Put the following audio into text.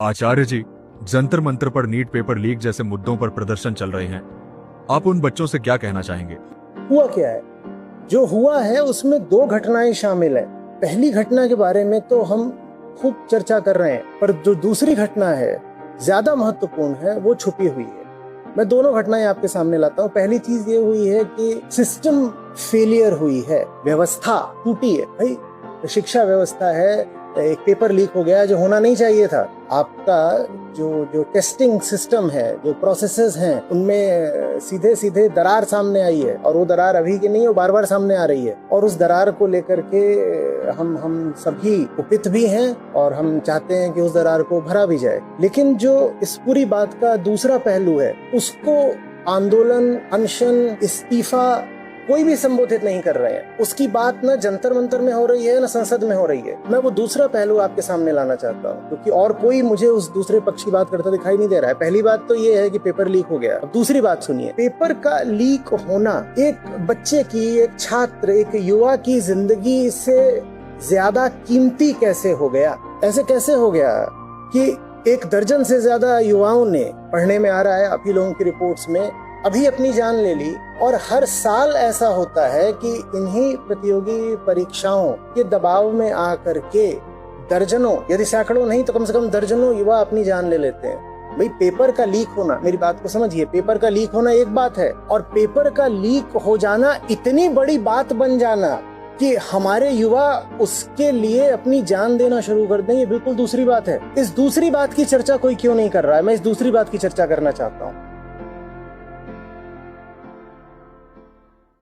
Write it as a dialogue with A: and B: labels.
A: आचार्य जी, जंतर मंतर पर NEET paper leak जैसे मुद्दों पर प्रदर्शन चल रहे हैं। आप उन बच्चों से क्या कहना चाहेंगे?
B: हुआ क्या है? जो हुआ है उसमें दो घटनाएं शामिल हैं। पहली घटना के बारे में तो हम खूब चर्चा कर रहे हैं, पर जो दूसरी घटना है ज्यादा महत्वपूर्ण है, वो छुपी हुई है। मैं दोनों घटनाएं आपके सामने लाता हूँ। पहली चीज ये हुई है कि सिस्टम फेलियर हुई है, व्यवस्था टूटी है। भाई शिक्षा व्यवस्था है, एक पेपर लीक हो गया जो होना नहीं चाहिए था। आपका जो टेस्टिंग सिस्टम है, जो प्रोसेसेस हैं, उनमें सीधे सीधे दरार सामने आई है, और वो दरार अभी की नहीं है, वो बार बार सामने आ रही है। और उस दरार को लेकर के हम सभी कुपित भी हैं, और हम चाहते हैं कि उस दरार को भरा भी जाए। लेकिन जो इस पूरी बात का दूसरा पहलू है, उसको आंदोलन, अनशन, इस्तीफा कोई भी संबोधित नहीं कर रहे हैं। उसकी बात ना जंतर मंतर में हो रही है, ना संसद में हो रही है। मैं वो दूसरा पहलू आपके सामने लाना चाहता हूँ, क्योंकि और कोई मुझे उस दूसरे पक्ष की बात करता दिखाई नहीं दे रहा है। पहली बात तो ये है कि पेपर लीक हो गया। अब दूसरी बात सुनिए, पेपर का लीक होना एक बच्चे की, एक छात्र, एक युवा की जिंदगी से ज्यादा कीमती कैसे हो गया? ऐसे कैसे हो गया कि 1 दर्जन से ज्यादा युवाओं ने, पढ़ने में आ रहा है आप ही लोगों की रिपोर्ट्स में, अभी अपनी जान ले ली। और हर साल ऐसा होता है कि इन्हीं प्रतियोगी परीक्षाओं के दबाव में आकर के दर्जनों, यदि सैकड़ों नहीं तो कम से कम दर्जनों युवा अपनी जान ले लेते हैं। भाई पेपर का लीक होना, मेरी बात को समझिए, पेपर का लीक होना एक बात है, और पेपर का लीक हो जाना, इतनी बड़ी बात बन जाना कि हमारे युवा उसके लिए अपनी जान देना शुरू कर दें, ये बिल्कुल दूसरी बात है। इस दूसरी बात की चर्चा कोई क्यों नहीं कर रहा है? मैं इस दूसरी बात की चर्चा करना चाहता हूँ।